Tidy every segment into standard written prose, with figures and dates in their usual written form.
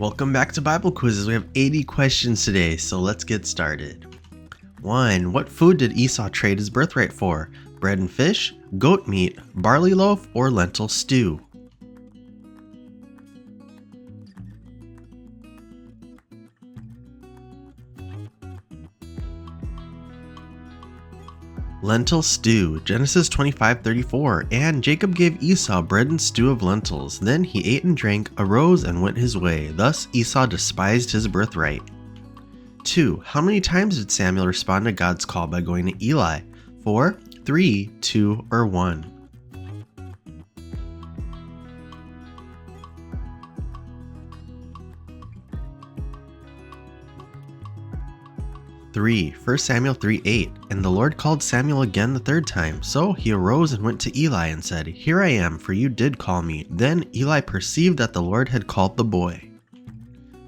Welcome back to Bible Quizzes. We have 80 questions today, so let's get started. 1. What food did Esau trade his birthright for? Bread and fish, goat meat, barley loaf, or lentil stew? Lentil stew, Genesis 25:34, and Jacob gave Esau bread and stew of lentils. Then he ate and drank, arose and went his way. Thus Esau despised his birthright. 2. How many times did Samuel respond to God's call by going to Eli? 4, 3, 2, or 1? Three, 1 Samuel 3:8, and the Lord called Samuel again the third time. So he arose and went to Eli and said, Here I am, for you did call me. Then Eli perceived that the Lord had called the boy.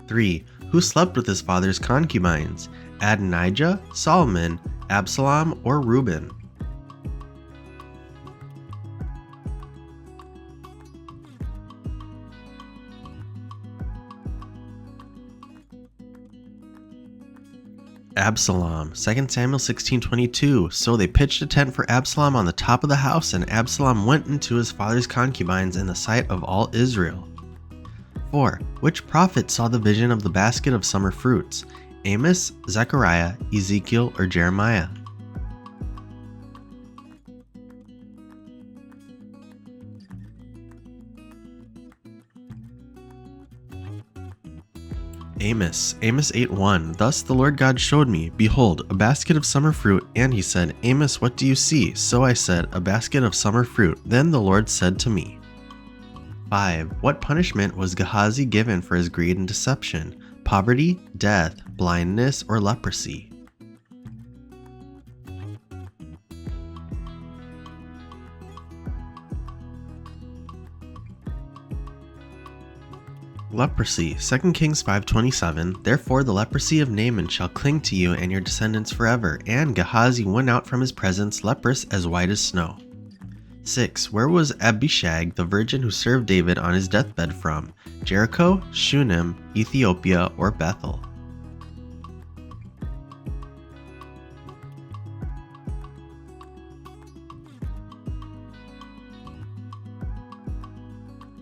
3. Who slept with his father's concubines? Adonijah, Solomon, Absalom, or Reuben? Absalom, 2 Samuel 16:22. So they pitched a tent for Absalom on the top of the house, and Absalom went into his father's concubines in the sight of all Israel. 4. Which prophet saw the vision of the basket of summer fruits? Amos, Zechariah, Ezekiel, or Jeremiah? Amos 8:1. Thus the Lord God showed me, behold, a basket of summer fruit, and he said, Amos, what do you see? So I said, a basket of summer fruit. Then the Lord said to me. 5. What punishment was Gehazi given for his greed and deception? Poverty, death, blindness, or leprosy? Leprosy, 2 Kings 5:27. Therefore the leprosy of Naaman shall cling to you and your descendants forever. And Gehazi went out from his presence leprous as white as snow. 6. Where was Abishag, the virgin who served David on his deathbed from? Jericho, Shunem, Ethiopia, or Bethel?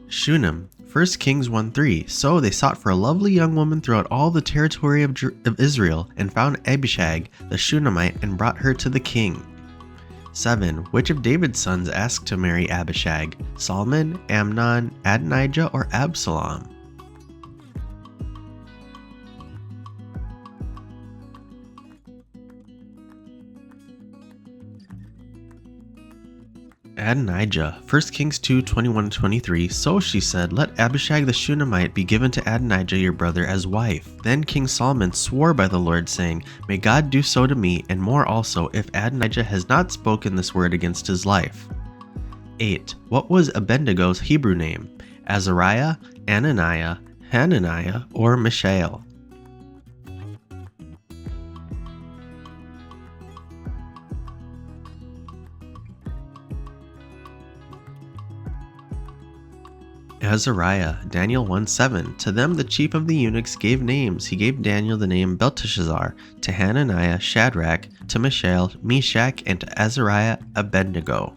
Shunem, 1 Kings 1:3. So they sought for a lovely young woman throughout all the territory of Israel, and found Abishag the Shunammite, and brought her to the king. 7. Which of David's sons asked to marry Abishag? Solomon, Amnon, Adonijah, or Absalom? Adonijah, 1 Kings 2:21-23. So she said, Let Abishag the Shunammite be given to Adonijah your brother as wife. Then King Solomon swore by the Lord, saying, May God do so to me, and more also, if Adonijah has not spoken this word against his life. 8. What was Abednego's Hebrew name? Azariah, Ananiah, Hananiah, or Mishael? Azariah, Daniel 1:7. To them the chief of the eunuchs gave names. He gave Daniel the name Belteshazzar, to Hananiah Shadrach, to Mishael Meshach, and to Azariah Abednego.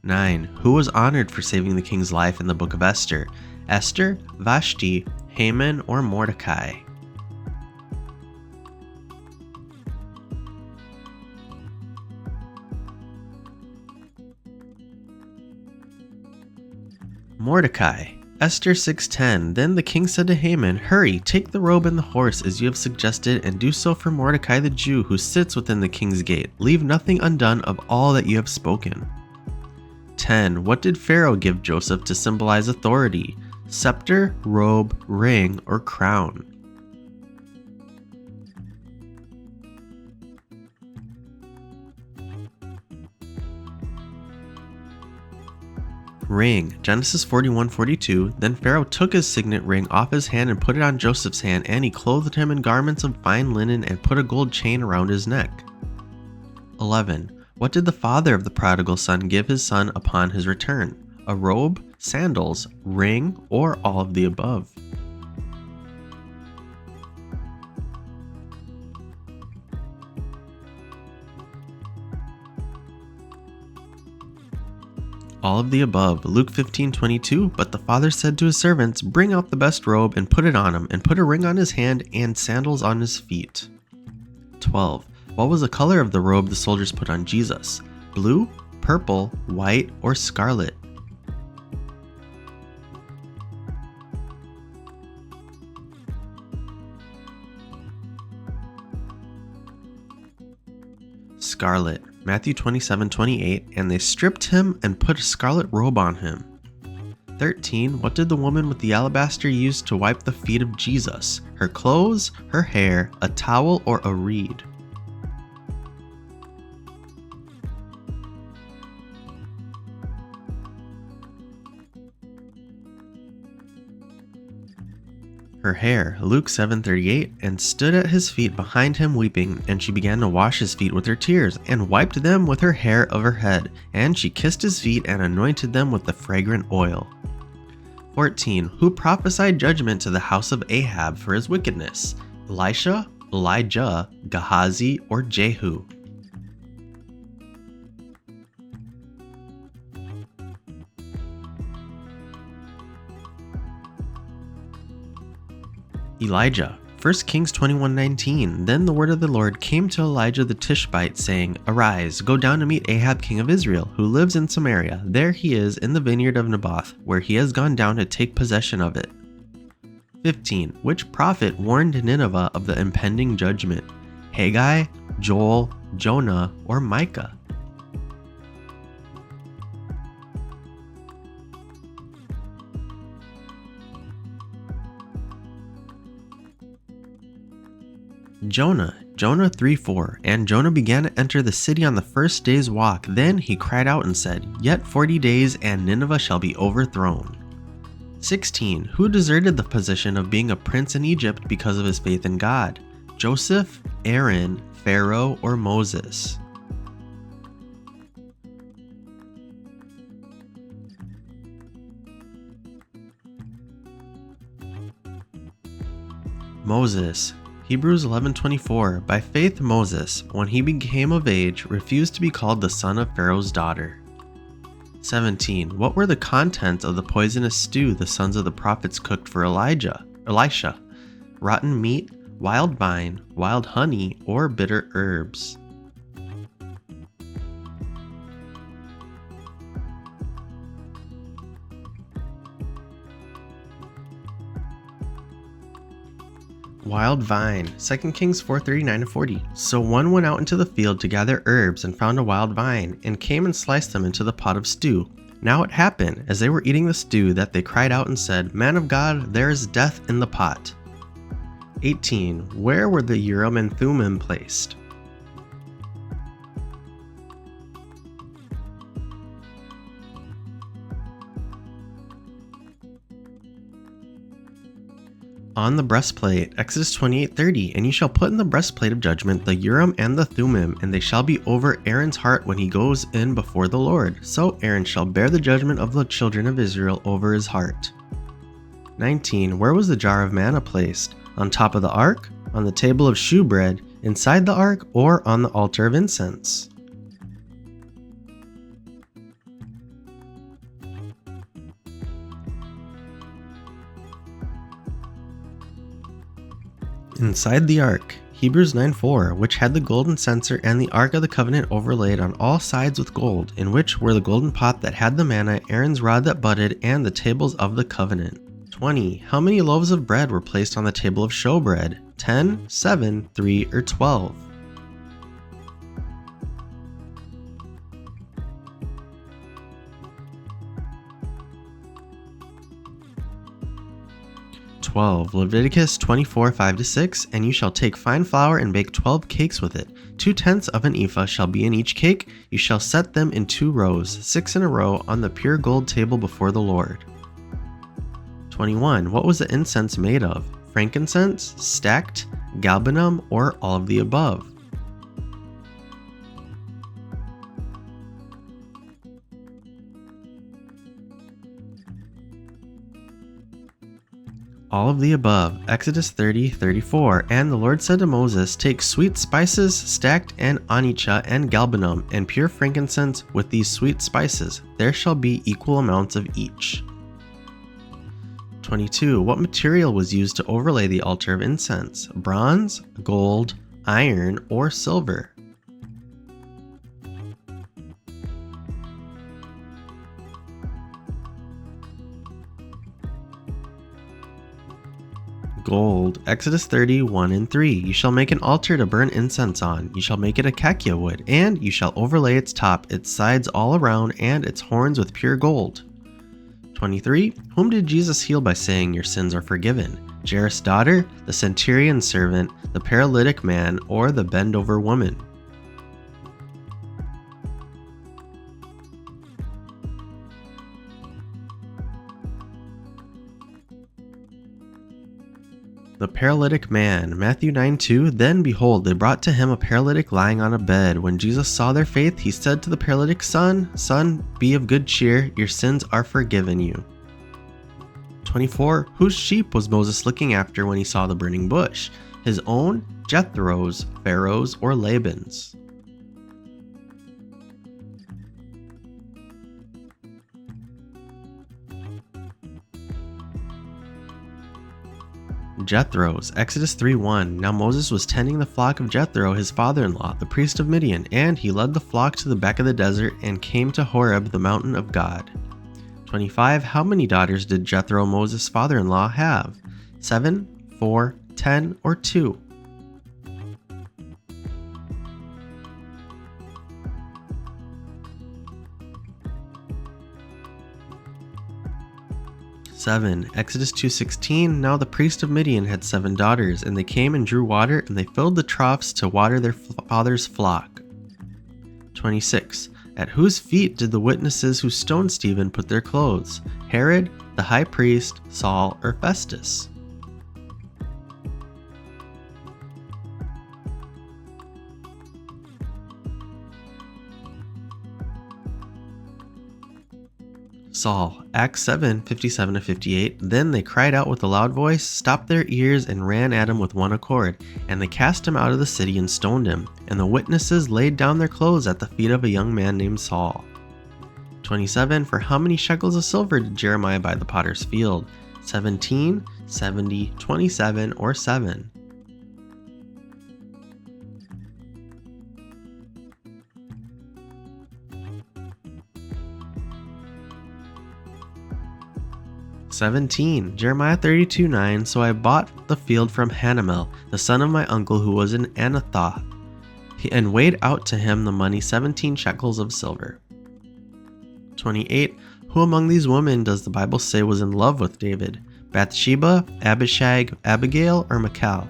9. Who was honored for saving the king's life in the book of Esther? Esther, Vashti, Haman, or Mordecai? Mordecai. Esther 6:10. Then the king said to Haman, Hurry, take the robe and the horse as you have suggested, and do so for Mordecai the Jew who sits within the king's gate. Leave nothing undone of all that you have spoken. 10. What did Pharaoh give Joseph to symbolize authority? Scepter, robe, ring, or crown? Ring, Genesis 41:42. Then Pharaoh took his signet ring off his hand and put it on Joseph's hand, and he clothed him in garments of fine linen and put a gold chain around his neck. 11. What did the father of the prodigal son give his son upon his return? A robe, sandals, ring, or all of the above? All of the above. Luke 15:22. But the father said to his servants, "Bring out the best robe and put it on him, and put a ring on his hand and sandals on his feet." 12. What was the color of the robe the soldiers put on Jesus? Blue, purple, white, or scarlet? Scarlet. Matthew 27:28. And they stripped him and put a scarlet robe on him. 13. What did the woman with the alabaster use to wipe the feet of Jesus? Her clothes, her hair, a towel, or a reed? Her hair. Luke 7:38. And stood at his feet behind him weeping, and she began to wash his feet with her tears, and wiped them with her hair of her head, and she kissed his feet and anointed them with the fragrant oil. 14. Who prophesied judgment to the house of Ahab for his wickedness? Elisha, Elijah, Gehazi, or Jehu? Elijah. 1 Kings 21:19. Then the word of the Lord came to Elijah the Tishbite, saying, Arise, go down to meet Ahab king of Israel, who lives in Samaria. There he is in the vineyard of Naboth, where he has gone down to take possession of it. 15. Which prophet warned Nineveh of the impending judgment? Haggai, Joel, Jonah, or Micah? Jonah. Jonah 3:4. And Jonah began to enter the city on the first day's walk. Then he cried out and said, Yet 40 days and Nineveh shall be overthrown. 16. Who deserted the position of being a prince in Egypt because of his faith in God? Joseph, Aaron, Pharaoh, or Moses? Moses. Hebrews 11:24. By faith Moses, when he became of age, refused to be called the son of Pharaoh's daughter. 17. What were the contents of the poisonous stew the sons of the prophets cooked for Elisha? Rotten meat, wild vine, wild honey, or bitter herbs? Wild vine. 2 Kings 4:39-40. So one went out into the field to gather herbs and found a wild vine, and came and sliced them into the pot of stew. Now it happened, as they were eating the stew, that they cried out and said, Man of God, there is death in the pot. 18. Where were the Urim and Thummim placed? On the breastplate. Exodus 28:30. And you shall put in the breastplate of judgment the Urim and the Thummim, and they shall be over Aaron's heart when he goes in before the Lord. So Aaron shall bear the judgment of the children of Israel over his heart. 19. Where was the jar of manna placed? On top of the ark, on the table of shewbread, inside the ark, or on the altar of incense? Inside the ark. Hebrews 9:4, which had the golden censer and the ark of the covenant overlaid on all sides with gold, in which were the golden pot that had the manna, Aaron's rod that budded, and the tables of the covenant. 20. How many loaves of bread were placed on the table of showbread? 10, 7, 3, or 12? Leviticus 24:5-6. And you shall take fine flour and bake 12 cakes with it. 2/10 of an ephah shall be in each cake. You shall set them in 2 rows, 6 in a row, on the pure gold table before the Lord. 21. What was the incense made of? Frankincense, stacked, galbanum, or all of the above? All of the above. Exodus 30:34. And the Lord said to Moses, take sweet spices stacked and onycha and galbanum and pure frankincense with these sweet spices. There shall be equal amounts of each. 22. What material was used to overlay the altar of incense? Bronze, gold, iron, or silver? Gold. Exodus 30:1-3. You shall make an altar to burn incense on. You shall make it a acacia wood, and you shall overlay its top, its sides all around, and its horns with pure gold. 23. Whom did Jesus heal by saying, your sins are forgiven? Jairus' daughter, the centurion's servant, the paralytic man, or the bend-over woman? The paralytic man. Matthew 9:2. Then behold, they brought to him a paralytic lying on a bed. When Jesus saw their faith, he said to the paralytic, Son, be of good cheer, your sins are forgiven you. 24. Whose sheep was Moses looking after when he saw the burning bush? His own, Jethro's, Pharaoh's, or Laban's? Jethro's. Exodus 3:1. Now Moses was tending the flock of Jethro, his father-in-law, the priest of Midian, and he led the flock to the back of the desert and came to Horeb, the mountain of God. 25. How many daughters did Jethro, Moses' father-in-law, have? 7, 4, 10, or 2? Exodus 2:16. Now the priest of Midian had 7 daughters, and they came and drew water, and they filled the troughs to water their father's flock. 26. At whose feet did the witnesses who stoned Stephen put their clothes? Herod, the high priest, Saul, or Festus? 7. Saul. Acts 7:57-58. Then they cried out with a loud voice, stopped their ears, and ran at him with one accord. And they cast him out of the city and stoned him. And the witnesses laid down their clothes at the feet of a young man named Saul. 27. For how many shekels of silver did Jeremiah buy the potter's field? 17, 70, 27, or 7? 17. Jeremiah 32:9. So I bought the field from Hanamel, the son of my uncle who was in Anathoth, and weighed out to him the money 17 shekels of silver. 28. Who among these women does the Bible say was in love with David? Bathsheba, Abishag, Abigail, or Michal?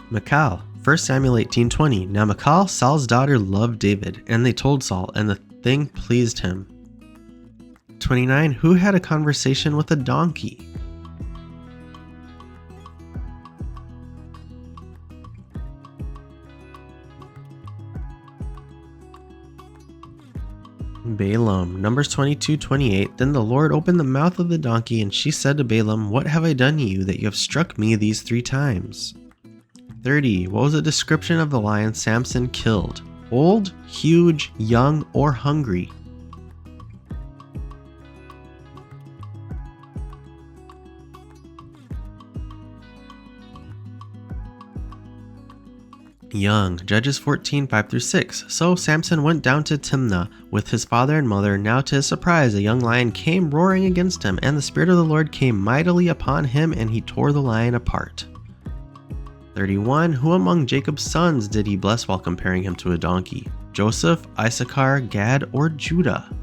Michal. 1 Samuel 18:20. Now Michal, Saul's daughter, loved David, and they told Saul, and the thing pleased him. 29. Who had a conversation with a donkey? Balaam. Numbers 22:28. Then the Lord opened the mouth of the donkey, and she said to Balaam, What have I done to you, that you have struck me these 3 times? 30. What was the description of the lion Samson killed? Old, huge, young, or hungry? Young. Judges 14:5-6. So Samson went down to Timnah with his father and mother. Now to his surprise, a young lion came roaring against him, and the Spirit of the Lord came mightily upon him, and he tore the lion apart. 31. Who among Jacob's sons did he bless while comparing him to a donkey? Joseph, Issachar, Gad, or Judah?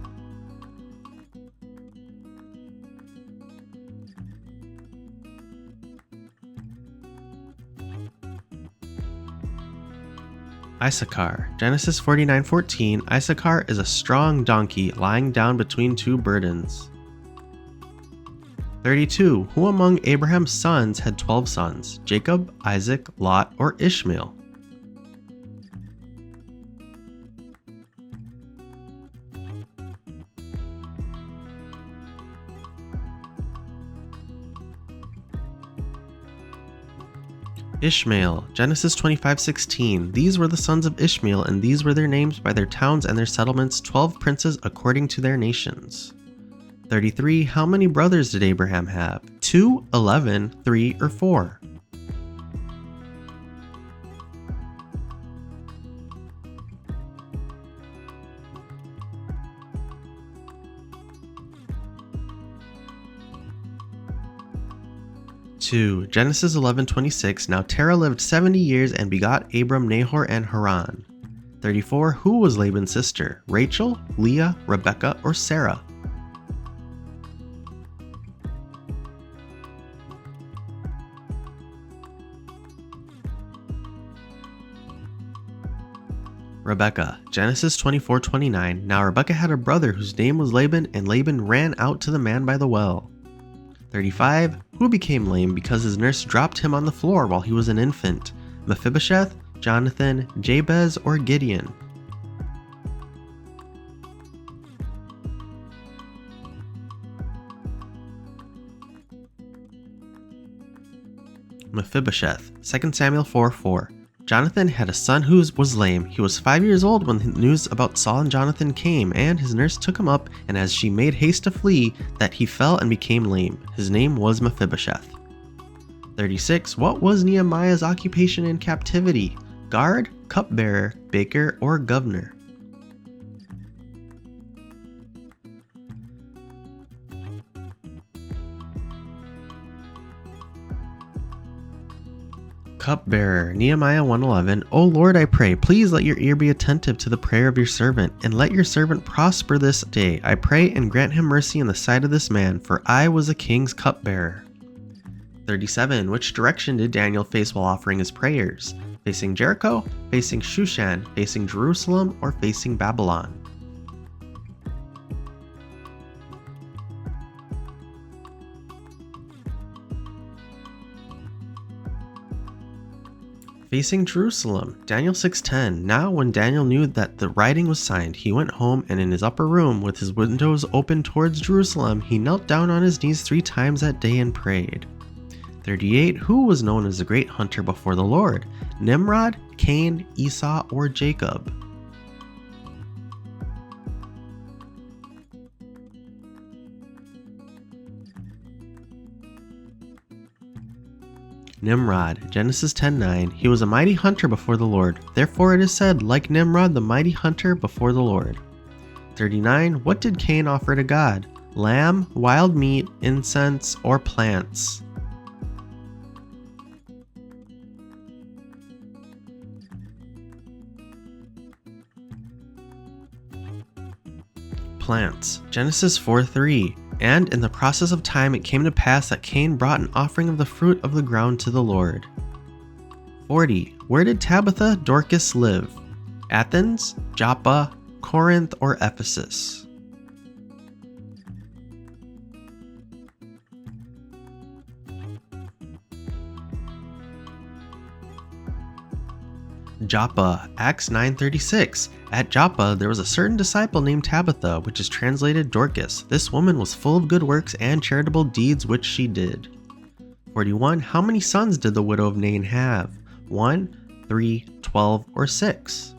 Issachar. Genesis 49:14. Issachar is a strong donkey lying down between 2 burdens. 32. Who among Abraham's sons had 12 sons? Jacob, Isaac, Lot, or Ishmael? Ishmael, Genesis 25:16. These were the sons of Ishmael, and these were their names by their towns and their settlements, 12 princes according to their nations. 33. How many brothers did Abraham have? 2, 11, 3, or 4? Two. Genesis 11:26. Now Terah lived 70 years and begot Abram, Nahor, and Haran. 34. Who was Laban's sister? Rachel, Leah, Rebekah, or Sarah? Rebekah, Genesis 24:29. Now Rebekah had a brother whose name was Laban, and Laban ran out to the man by the well. 35. Who became lame because his nurse dropped him on the floor while he was an infant? Mephibosheth, Jonathan, Jabez, or Gideon? Mephibosheth, 2 Samuel 4:4. Jonathan had a son who was lame. He was 5 years old when the news about Saul and Jonathan came, and his nurse took him up, and as she made haste to flee, that he fell and became lame. His name was Mephibosheth. 36. What was Nehemiah's occupation in captivity? Guard, cupbearer, baker, or governor? Cupbearer, Nehemiah 1:11. O Lord, I pray, please let your ear be attentive to the prayer of your servant, and let your servant prosper this day. I pray, and grant him mercy in the sight of this man, for I was a king's cupbearer. 37. Which direction did Daniel face while offering his prayers? Facing Jericho, facing Shushan, facing Jerusalem, or facing Babylon? Facing Jerusalem, Daniel 6:10. Now when Daniel knew that the writing was signed, he went home, and in his upper room, with his windows open towards Jerusalem, he knelt down on his knees 3 times that day and prayed. 38. Who was known as the great hunter before the Lord? Nimrod, Cain, Esau, or Jacob? Nimrod, Genesis 10:9. He was a mighty hunter before the Lord. Therefore it is said, like Nimrod, the mighty hunter before the Lord. 39. What did Cain offer to God? Lamb, wild meat, incense, or plants? Plants. Genesis 4:3. And in the process of time it came to pass that Cain brought an offering of the fruit of the ground to the Lord. 40. Where did Tabitha Dorcas live? Athens, Joppa, Corinth, or Ephesus? Joppa, Acts 9:36. At Joppa there was a certain disciple named Tabitha, which is translated Dorcas. This woman was full of good works and charitable deeds which she did. 41. How many sons did the widow of Nain have? 1, 3, 12, or 6?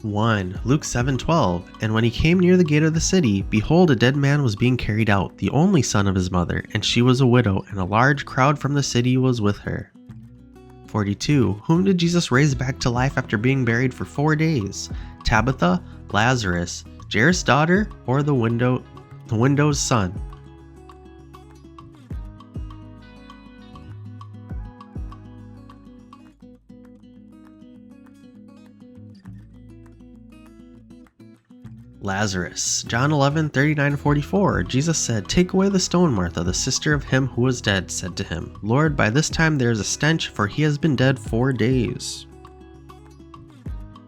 One. Luke 7:12. And when he came near the gate of the city, behold, a dead man was being carried out, the only son of his mother, and she was a widow, and a large crowd from the city was with her. 42. Whom did Jesus raise back to life after being buried for 4 days? Tabitha, Lazarus, Jairus' daughter, or the widow's son? Lazarus. John 11:39-44. Jesus said, Take away the stone. Martha, the sister of him who was dead, said to him, Lord, by this time there is a stench, for he has been dead 4 days.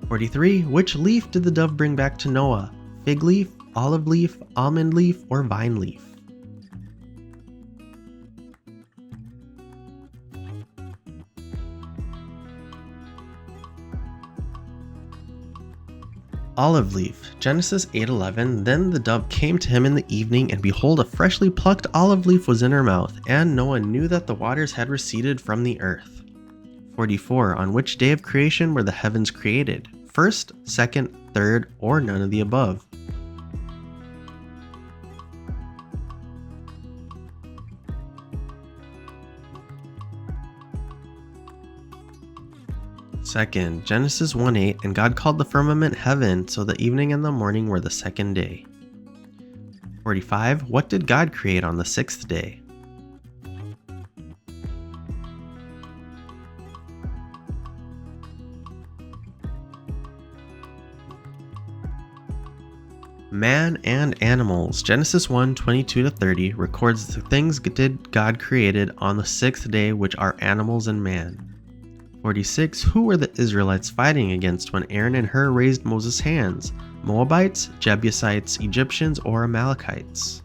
43. Which leaf did the dove bring back to Noah? Fig leaf, olive leaf, almond leaf, or vine leaf? Olive leaf. Genesis 8:11. Then the dove came to him in the evening, and behold, a freshly plucked olive leaf was in her mouth, and Noah knew that the waters had receded from the earth. 44. On which day of creation were the heavens created? First, second, third, or none of the above? Second, Genesis 1:8, and God called the firmament heaven, so the evening and the morning were the second day. 45. What did God create on the sixth day? Man and animals. Genesis 1:22-30 records the things did God created on the sixth day, which are animals and man. 46. Who were the Israelites fighting against when Aaron and Hur raised Moses' hands? Moabites, Jebusites, Egyptians, or Amalekites?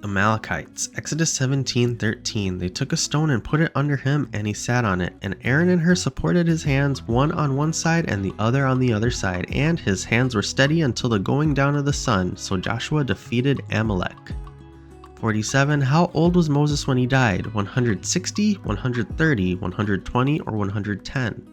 Amalekites. Exodus 17:13. They took a stone and put it under him, and he sat on it. And Aaron and Hur supported his hands, one on one side and the other on the other side, and his hands were steady until the going down of the sun. So Joshua defeated Amalek. 47. How old was Moses when he died? 160, 130, 120, or 110?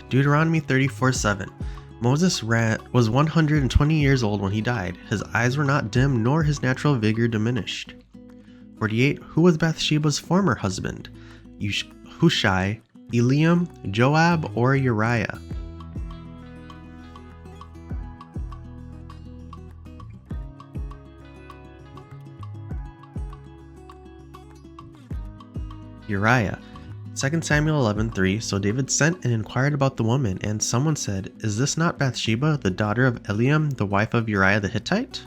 Deuteronomy 34:7. Moses was 120 years old when he died. His eyes were not dim, nor his natural vigor diminished. 48. Who was Bathsheba's former husband? Hushai, Eliam, Joab, or Uriah? Uriah. 2 Samuel 11:3. So David sent and inquired about the woman, and someone said, Is this not Bathsheba, the daughter of Eliam, the wife of Uriah the Hittite?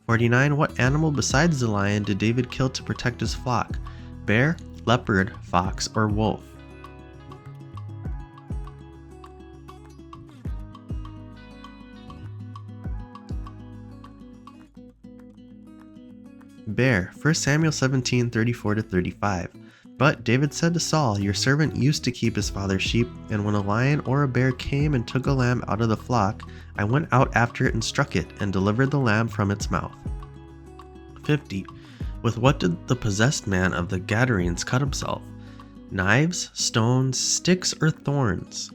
49. What animal besides the lion did David kill to protect his flock? Bear, leopard, fox, or wolf? Bear. 1 Samuel 17:34-35. But David said to Saul, Your servant used to keep his father's sheep, and when a lion or a bear came and took a lamb out of the flock, I went out after it and struck it, and delivered the lamb from its mouth. 50. With what did the possessed man of the Gadarenes cut himself? Knives, stones, sticks, or thorns?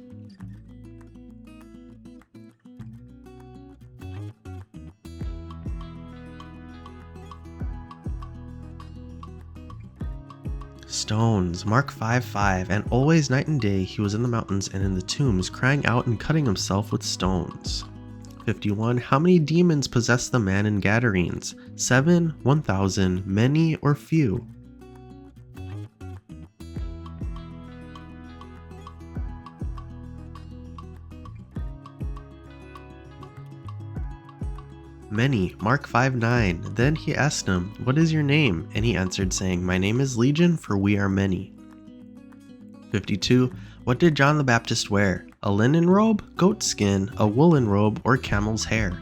Stones. Mark 5:5. And always night and day he was in the mountains and in the tombs, crying out and cutting himself with stones. 51. How many demons possessed the man in Gadarenes? 7, 1,000, many, or few? Many. Mark 5:9. Then he asked him, What is your name? And he answered, saying, My name is Legion, for we are many. 52. What did John the Baptist wear? A linen robe, goat skin, a woolen robe, or camel's hair?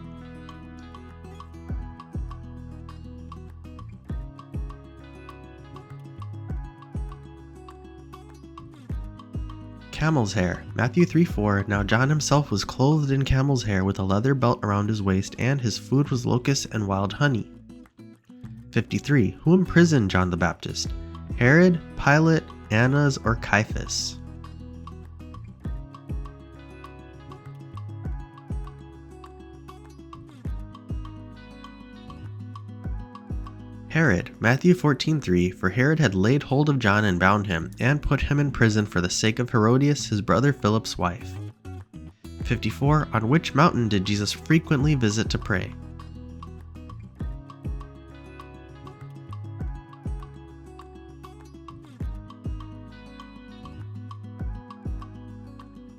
Camel's hair. Matthew 3:4. Now John himself was clothed in camel's hair with a leather belt around his waist, and his food was locusts and wild honey. 53. Who imprisoned John the Baptist? Herod, Pilate, Annas, or Caiaphas? Herod. Matthew 14:3. For Herod had laid hold of John and bound him, and put him in prison for the sake of Herodias, his brother Philip's wife. 54. On which mountain did Jesus frequently visit to pray?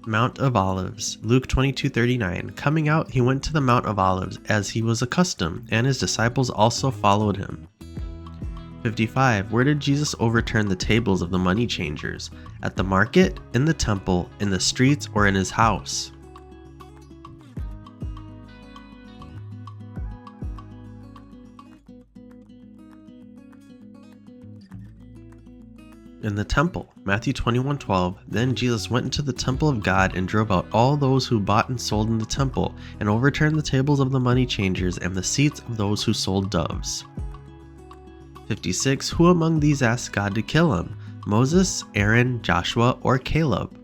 Mount of Olives. Luke 22:39. Coming out, he went to the Mount of Olives, as he was accustomed, and his disciples also followed him. 55. Where did Jesus overturn the tables of the money changers? At the market, in the temple, in the streets, or in his house? In the temple. Matthew 21:12. Then Jesus went into the temple of God and drove out all those who bought and sold in the temple, and overturned the tables of the money changers and the seats of those who sold doves. 56. Who among these asked God to kill him? Moses, Aaron, Joshua, or Caleb?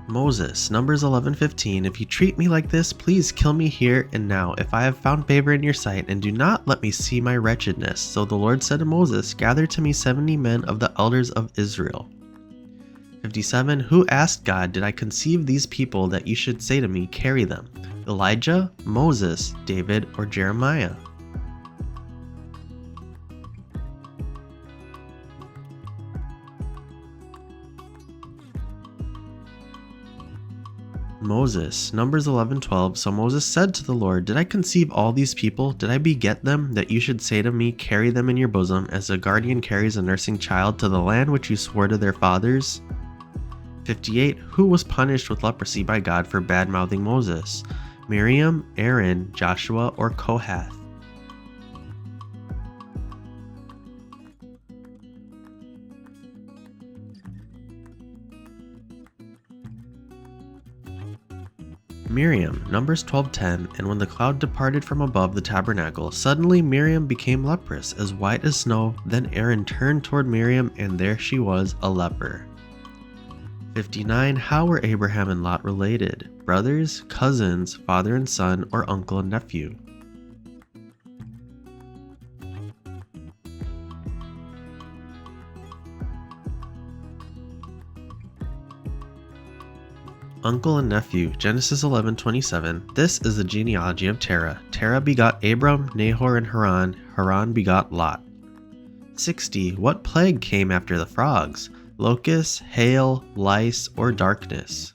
Moses. Numbers 11:15. If you treat me like this, please kill me here and now, if I have found favor in your sight, and do not let me see my wretchedness. So the Lord said to Moses, gather to me 70 men of the elders of Israel. 57. Who asked God, did I conceive these people that you should say to me, carry them? Elijah, Moses, David, or Jeremiah? Moses. Numbers 11:12. So Moses said to the Lord, did I conceive all these people? Did I beget them, that you should say to me, carry them in your bosom, as a guardian carries a nursing child to the land which you swore to their fathers? 58. Who was punished with leprosy by God for bad-mouthing Moses? Miriam, Aaron, Joshua, or Kohath? Miriam. Numbers 12:10. And when the cloud departed from above the tabernacle, suddenly Miriam became leprous, as white as snow. Then Aaron turned toward Miriam, and there she was, a leper. 59. How were Abraham and Lot related? Brothers, cousins, father and son, or uncle and nephew? Uncle and nephew. Genesis 11:27. This is the genealogy of Terah. Terah begot Abram, Nahor, and Haran. Haran begot Lot. 60. What plague came after the frogs? Locusts, hail, lice, or darkness?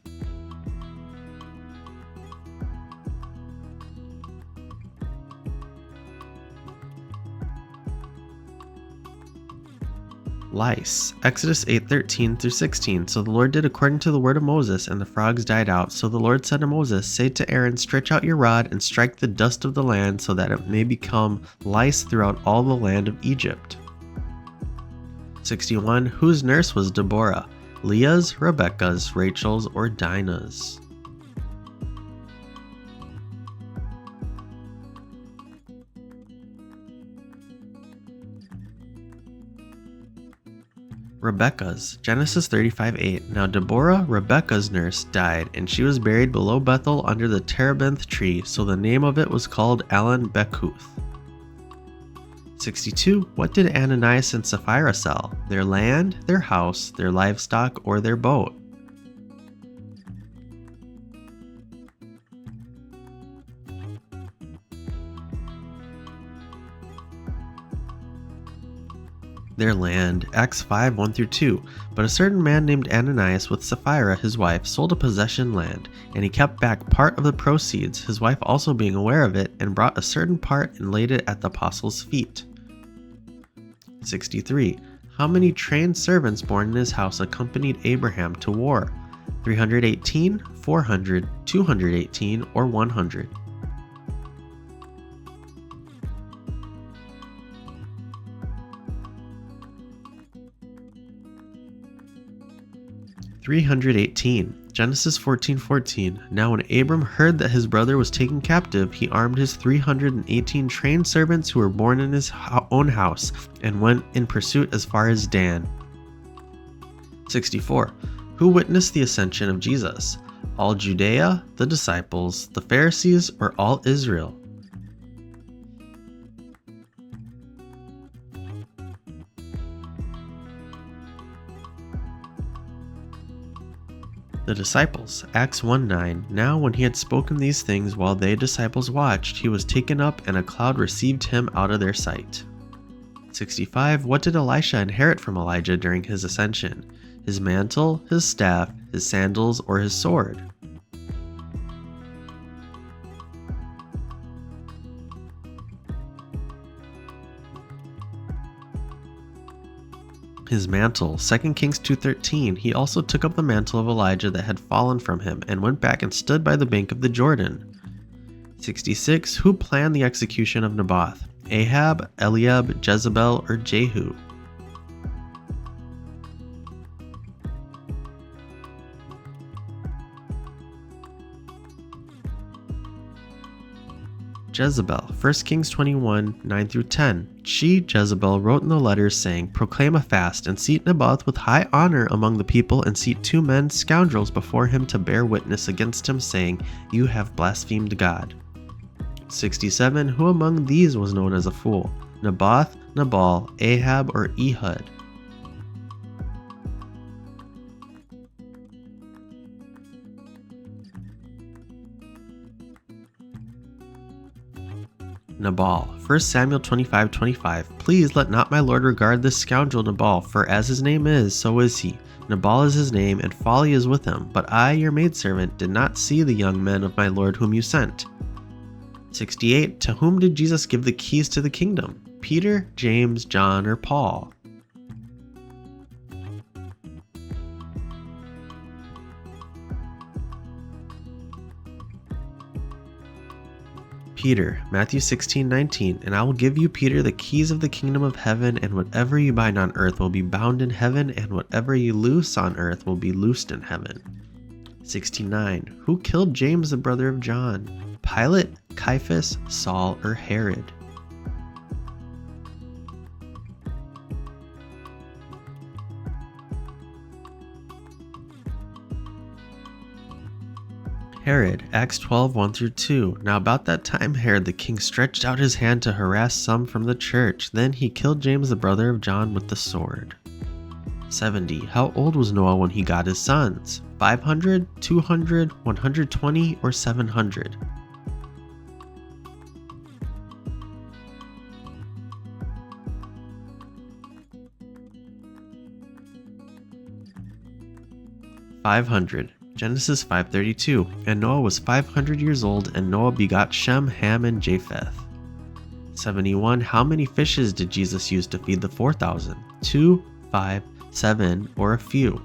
Lice. Exodus 8:13-16. So the Lord did according to the word of Moses, and the frogs died out. So the Lord said to Moses, say to Aaron, stretch out your rod and strike the dust of the land, so that it may become lice throughout all the land of Egypt. 61. Whose nurse was Deborah? Leah's, Rebekah's, Rachel's, or Dinah's? Rebekah's. Genesis 35:8. Now Deborah, Rebekah's nurse, died, and she was buried below Bethel under the terebinth tree, so the name of it was called Ellen Bekuth. 62. What did Ananias and Sapphira sell? Their land, their house, their livestock, or their boat? Their land. Acts 5:1-2. But a certain man named Ananias with Sapphira his wife sold a possession land, and he kept back part of the proceeds, his wife also being aware of it, and brought a certain part and laid it at the apostles' feet. 63. How many trained servants born in his house accompanied Abraham to war? 318, 400, 218, or 100? Genesis 14:14. Now when Abram heard that his brother was taken captive, he armed his 318 trained servants who were born in his own house, and went in pursuit as far as Dan. 64. Who witnessed the ascension of Jesus? All Judea, the disciples, the Pharisees, or all Israel? The disciples. Acts 1:9. Now when he had spoken these things while they disciples watched, he was taken up, and a cloud received him out of their sight. 65. What did Elisha inherit from Elijah during his ascension? his mantle, his staff, his sandals, or his sword? His mantle. 2 Kings 2:13. He also took up the mantle of Elijah that had fallen from him and went back and stood by the bank of the Jordan. 66. Who planned the execution of Naboth? Ahab, Eliab, Jezebel, or Jehu? Jezebel. 1 Kings 21, 9-10. She, Jezebel, wrote in the letters saying, "Proclaim a fast, and seat Naboth with high honor among the people, and seat 2 men, scoundrels, before him to bear witness against him, saying, You have blasphemed God." 67. Who among these was known as a fool? Naboth, Nabal, Ahab, or Ehud? Nabal. 1 Samuel 25:25. Please let not my lord regard this scoundrel Nabal, for as his name is, so is he. Nabal is his name, and folly is with him. But I, your maidservant, did not see the young men of my lord whom you sent. 68. To whom did Jesus give the keys to the kingdom? Peter, James, John, or Paul? Peter. Matthew 16:19. And I will give you, Peter, the keys of the kingdom of heaven, and whatever you bind on earth will be bound in heaven, and whatever you loose on earth will be loosed in heaven. 69. Who killed James, the brother of John? Pilate, Caiaphas, Saul, or Herod? Herod. Acts 12:1-2. Now about that time Herod the king stretched out his hand to harass some from the church. Then he killed James, the brother of John, with the sword. 70. How old was Noah when he got his sons? 500, 200, 120, or 700? "500. Genesis 5:32. And Noah was 500 years old, and Noah begot Shem, Ham, and Japheth. 71. How many fishes did Jesus use to feed the 4,000? 2, 5, 7, or a few?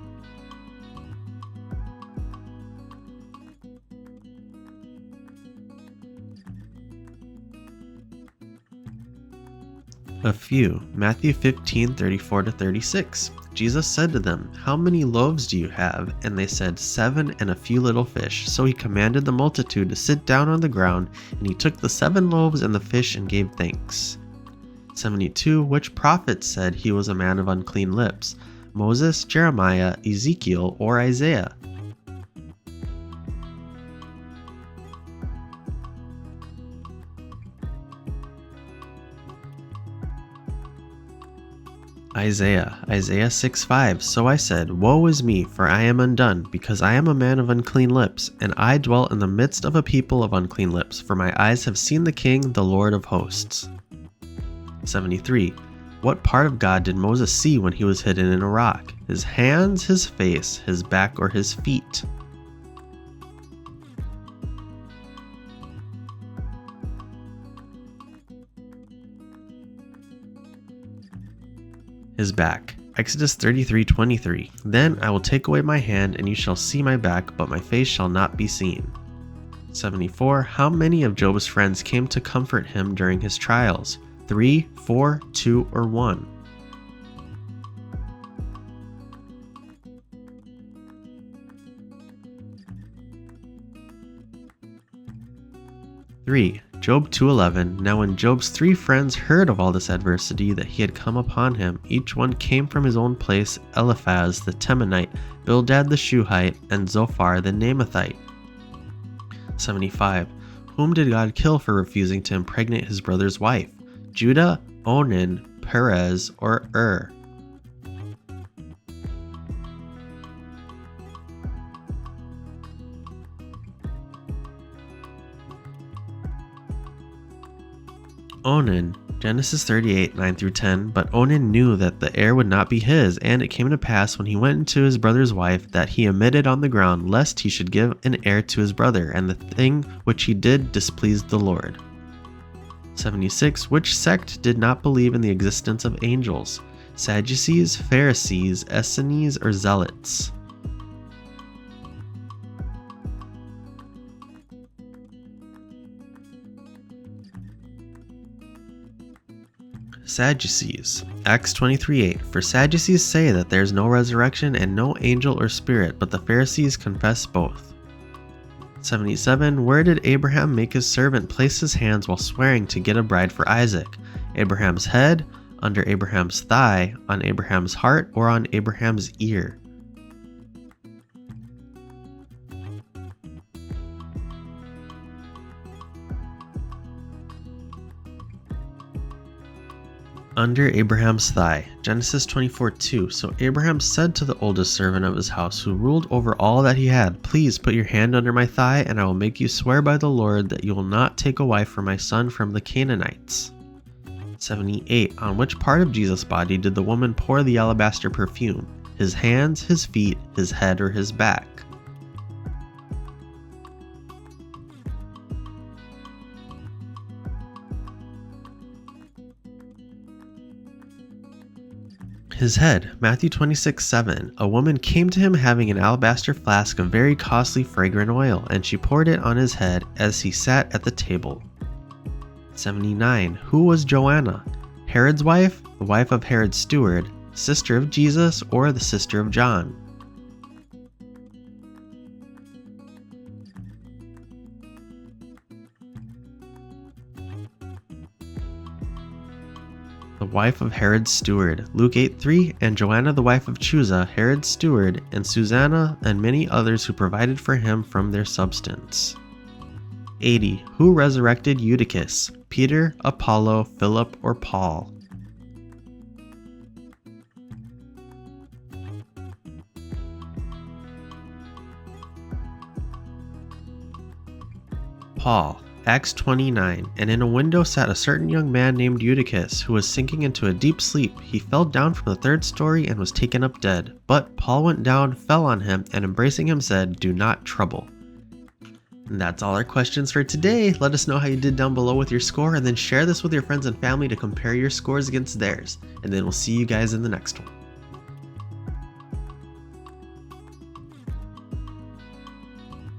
A few. Matthew 15:34-36. Jesus said to them, How many loaves do you have? And they said, 7 and a few little fish. So he commanded the multitude to sit down on the ground, and he took the 7 loaves and the fish and gave thanks. 72. Which prophet said he was a man of unclean lips? Moses, Jeremiah, Ezekiel, or Isaiah? Isaiah 6:5. So I said, Woe is me, for I am undone, because I am a man of unclean lips, and I dwell in the midst of a people of unclean lips, for my eyes have seen the King, the Lord of hosts. 73. What part of God did Moses see when he was hidden in a rock? His hands, his face, his back, or his feet? His back. Exodus 33:23. Then I will take away my hand, and you shall see my back, but my face shall not be seen. 74. How many of Job's friends came to comfort him during his trials? 3, 4, 2, or 1? Three. Job 2:11. Now when Job's 3 friends heard of all this adversity that he had come upon him, each one came from his own place: Eliphaz the Temanite, Bildad the Shuhite, and Zophar the Naamathite. 75. Whom did God kill for refusing to impregnate his brother's wife? Judah, Onan, Perez, or Ur? Onan. Genesis 38, 9 through 10. But Onan knew that the heir would not be his, and it came to pass when he went into his brother's wife that he omitted on the ground, lest he should give an heir to his brother, and the thing which he did displeased the Lord. 76. Which sect did not believe in the existence of angels? Sadducees, Pharisees, Essenes, or Zealots? Sadducees. Acts 23:8. For Sadducees say that there is no resurrection and no angel or spirit, but the Pharisees confess both. 77. Where did Abraham make his servant place his hands while swearing to get a bride for Isaac? Abraham's head, under Abraham's thigh, on Abraham's heart, or on Abraham's ear? Under Abraham's thigh. Genesis 24:2. So Abraham said to the oldest servant of his house, who ruled over all that he had, Please put your hand under my thigh, and I will make you swear by the Lord that you will not take a wife for my son from the Canaanites. 78. On which part of Jesus' body did the woman pour the alabaster perfume? His hands, his feet, his head, or his back? His head. Matthew 26:7. A woman came to him having an alabaster flask of very costly fragrant oil, and she poured it on his head as he sat at the table. 79. Who was Joanna? Herod's wife, the wife of Herod's steward, sister of Jesus, or the sister of John? The wife of Herod's steward. Luke 8:3. And Joanna the wife of Chuza, Herod's steward, and Susanna, and many others who provided for him from their substance. 80. Who resurrected Eutychus? Peter, Apollo, Philip, or Paul? Paul. Acts 29. And in a window sat a certain young man named Eutychus, who was sinking into a deep sleep. He fell down from the third story and was taken up dead. But Paul went down, fell on him, and embracing him said, Do not trouble. And that's all our questions for today. Let us know how you did down below with your score, and then share this with your friends and family to compare your scores against theirs. And then we'll see you guys in the next one.